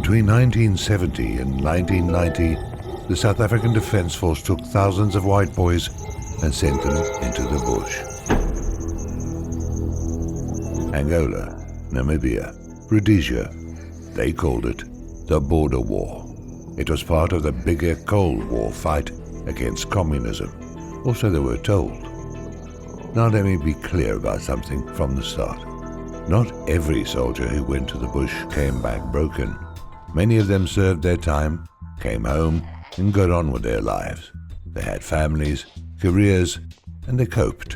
Between 1970 and 1990, the South African Defence Force took thousands of white boys and sent them into the bush. Angola, Namibia, Rhodesia, they called it the Border War. It was part of the bigger Cold War fight against communism, or so they were told. Now let me be clear about something from the start. Not every soldier who went to the bush came back broken. Many of them served their time, came home, and got on with their lives. They had families, careers, and they coped.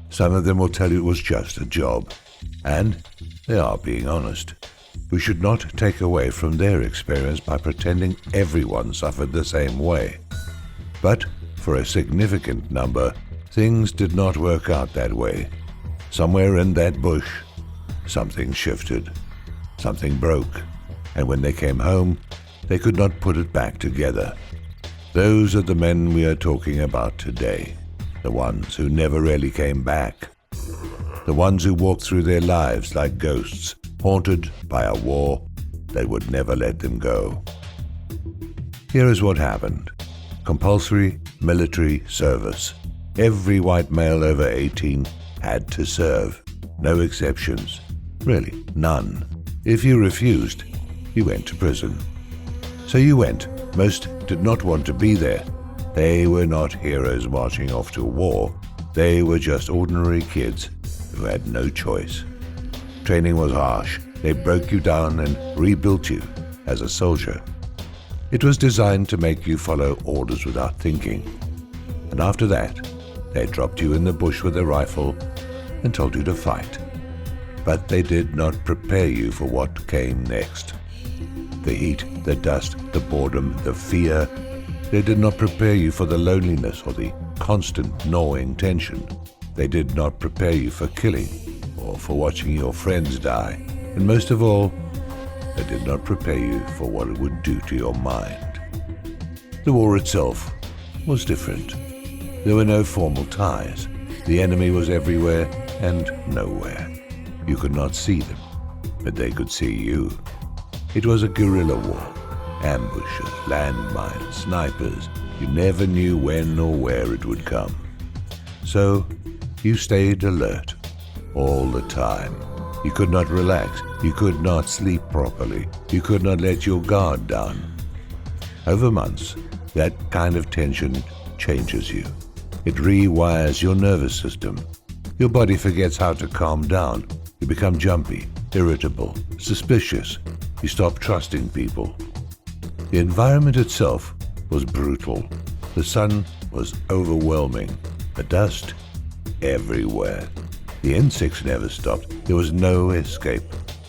Some of them will tell you it was just a job, and they are being honest. We should not take away from their experience by pretending everyone suffered the same way. But for a significant number, things did not work out that way. Somewhere in that bush, something shifted, something broke, and when they came home, they could not put it back together. Those are the men we are talking about today, the ones who never really came back, the ones who walked through their lives like ghosts, haunted by a war that would never let them go. Here is what happened. Compulsory military service. Every white male over 18 had to serve. No exceptions. Really, none. If you refused, you went to prison. So you went. Most did not want to be there. They were not heroes marching off to war. They were just ordinary kids who had no choice. Training was harsh. They broke you down and rebuilt you as a soldier. It was designed to make you follow orders without thinking. And after that, they dropped you in the bush with a rifle and told you to fight. But they did not prepare you for what came next. The heat, the dust, the boredom, the fear. They did not prepare you for the loneliness or the constant gnawing tension. They did not prepare you for killing or for watching your friends die. And most of all, they did not prepare you for what it would do to your mind. The war itself was different. There were no formal ties. The enemy was everywhere and nowhere. You could not see them, but they could see you. It was a guerrilla war. Ambushes, landmines, snipers. You never knew when or where it would come. So you stayed alert all the time. You could not relax. You could not sleep properly. You could not let your guard down. Over months, that kind of tension changes you. It rewires your nervous system. Your body forgets how to calm down. You become jumpy, irritable, suspicious. You stop trusting people. The environment itself was brutal. The sun was overwhelming. The dust everywhere. The insects never stopped. There was no escape.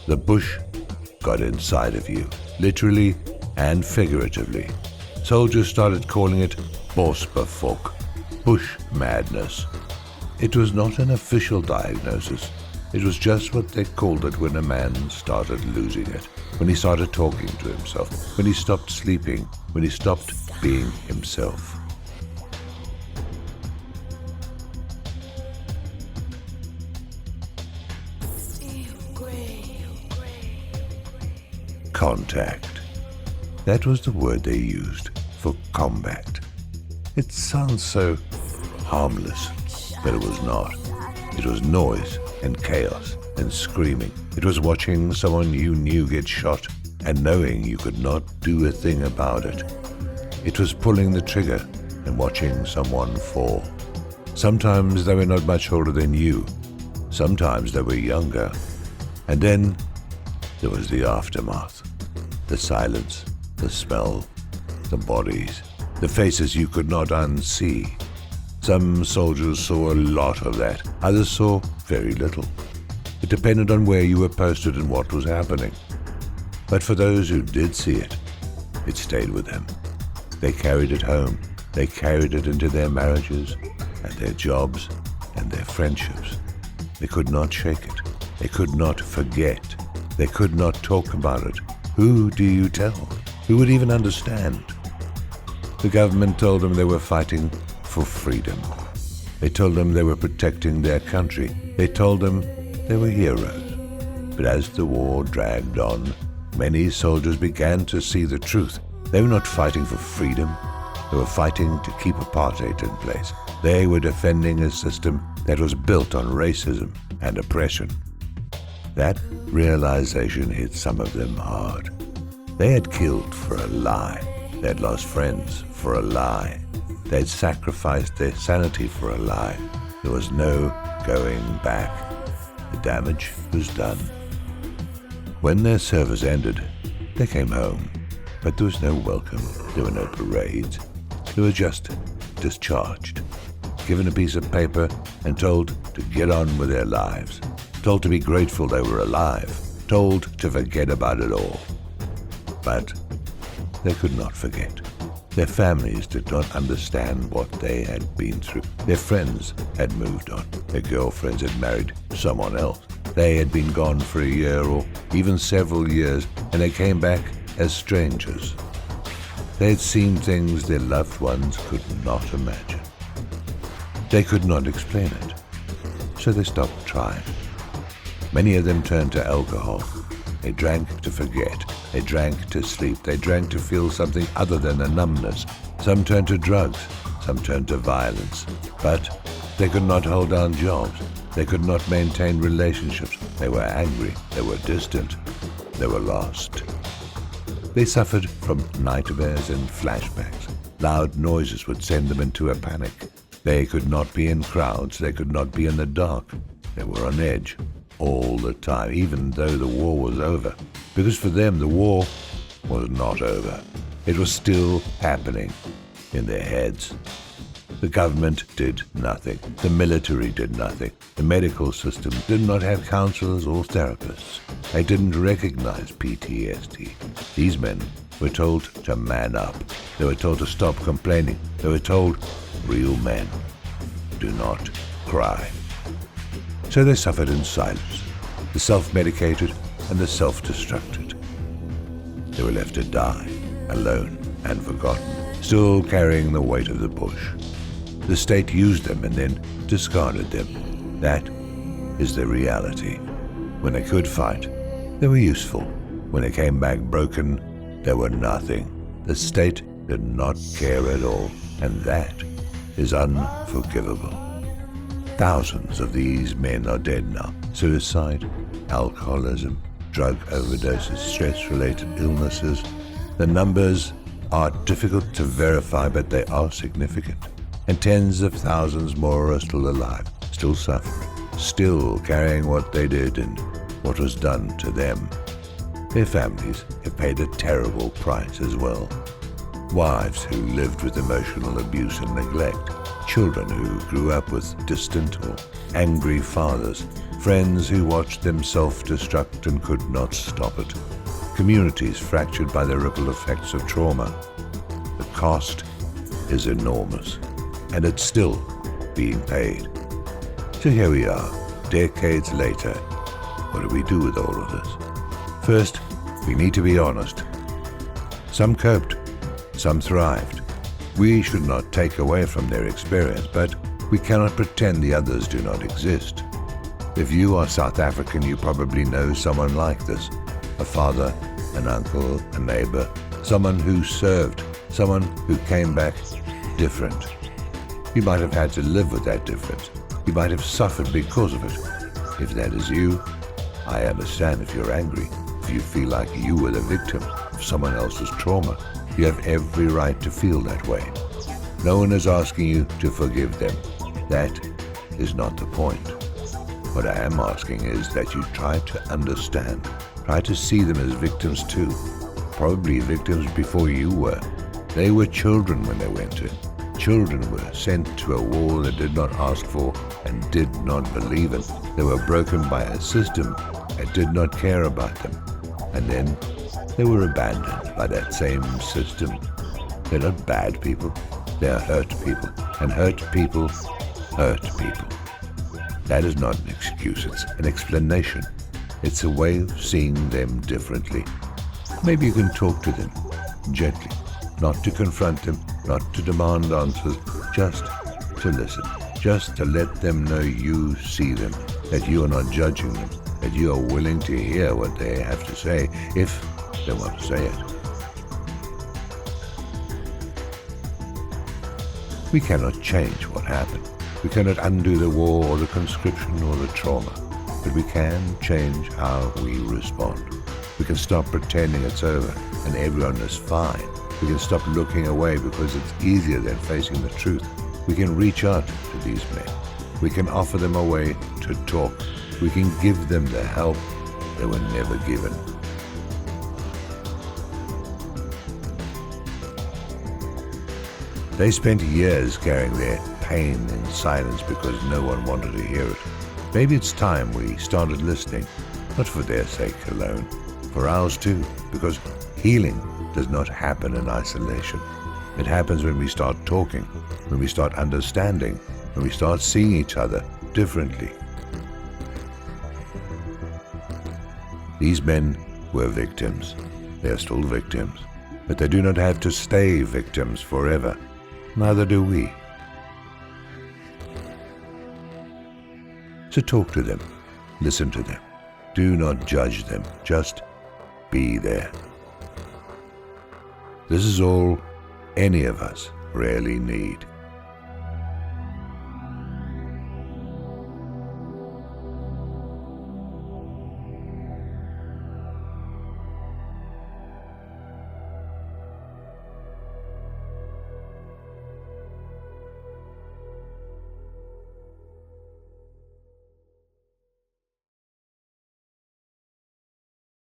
The bush got inside of you, literally and figuratively. Soldiers started calling it Bosbevok, bush madness. It was not an official diagnosis. It was just what they called it when a man started losing it, when he started talking to himself, when he stopped sleeping, when he stopped being himself. Contact. That was the word they used for combat. It sounds so harmless, but it was not. It was noise and chaos and screaming. It was watching someone you knew get shot and knowing you could not do a thing about it. It was pulling the trigger and watching someone fall. Sometimes they were not much older than you. Sometimes they were younger. And then there was the aftermath. The silence, the smell, the bodies, the faces you could not unsee. Some soldiers saw a lot of that. Others saw very little. It depended on where you were posted and what was happening. But for those who did see it, it stayed with them. They carried it home. They carried it into their marriages and their jobs and their friendships. They could not shake it. They could not forget. They could not talk about it. Who do you tell? Who would even understand? The government told them they were fighting for freedom. They told them they were protecting their country. They told them they were heroes. But as the war dragged on, many soldiers began to see the truth. They were not fighting for freedom. They were fighting to keep apartheid in place. They were defending a system that was built on racism and oppression. That realization hit some of them hard. They had killed for a lie. They had lost friends for a lie. They had sacrificed their sanity for a lie. There was no going back. The damage was done. When their service ended, they came home. But there was no welcome. There were no parades. They were just discharged, given a piece of paper and told to get on with their lives, told to be grateful they were alive, told to forget about it all. But they could not forget. Their families did not understand what they had been through. Their friends had moved on. Their girlfriends had married someone else. They had been gone for a year or even several years, and they came back as strangers. They had seen things their loved ones could not imagine. They could not explain it, so they stopped trying. Many of them turned to alcohol. They drank to forget. They drank to sleep. They drank to feel something other than a numbness. Some turned to drugs. Some turned to violence. But they could not hold down jobs. They could not maintain relationships. They were angry. They were distant. They were lost. They suffered from nightmares and flashbacks. Loud noises would send them into a panic. They could not be in crowds. They could not be in the dark. They were on edge all the time, even though the war was over. Because for them, the war was not over. It was still happening in their heads. The government did nothing. The military did nothing. The medical system did not have counselors or therapists. They didn't recognize PTSD. These men were told to man up. They were told to stop complaining. They were told, real men do not cry. So they suffered in silence, the self-medicated and the self-destructed. They were left to die, alone and forgotten, still carrying the weight of the bush. The state used them and then discarded them. That is the reality. When they could fight, they were useful. When they came back broken, they were nothing. The state did not care at all, and that is unforgivable. Thousands of these men are dead now. Suicide, alcoholism, drug overdoses, stress-related illnesses. The numbers are difficult to verify, but they are significant. And tens of thousands more are still alive, still suffering, still carrying what they did and what was done to them. Their families have paid a terrible price as well. Wives who lived with emotional abuse and neglect, children who grew up with distant or angry fathers, friends who watched them self-destruct and could not stop it, communities fractured by the ripple effects of trauma. The cost is enormous, and it's still being paid. So here we are, decades later. What do we do with all of this? First, we need to be honest. Some coped, some thrived. We should not take away from their experience, but we cannot pretend the others do not exist. If you are South African, you probably know someone like this. A father, an uncle, a neighbor, someone who served, someone who came back different. You might have had to live with that difference. You might have suffered because of it. If that is you, I understand if you're angry, if you feel like you were the victim of someone else's trauma. You have every right to feel that way. No one is asking you to forgive them. That is not the point. What I am asking is that you try to understand, try to see them as victims too. Probably victims before you were. They were children when they went in. Children were sent to a war they did not ask for and did not believe in. They were broken by a system that did not care about them. And then they were abandoned by that same system. They're not bad people. They are hurt people. And hurt people hurt people. That is not an excuse. It's an explanation. It's a way of seeing them differently. Maybe you can talk to them gently. Not to confront them, not to demand answers, just to listen. Just to let them know you see them, that you are not judging them, that you are willing to hear what they have to say. If They want to say it. We cannot change what happened. We cannot undo the war or the conscription or the trauma. But we can change how we respond. We can stop pretending it's over and everyone is fine. We can stop looking away because it's easier than facing the truth. We can reach out to these men. We can offer them a way to talk. We can give them the help they were never given. They spent years carrying their pain in silence because no one wanted to hear it. Maybe it's time we started listening, not for their sake alone, for ours too, because healing does not happen in isolation. It happens when we start talking, when we start understanding, when we start seeing each other differently. These men were victims. They are still victims, but they do not have to stay victims forever. Neither do we. So talk to them, listen to them. Do not judge them, just be there. This is all any of us really need.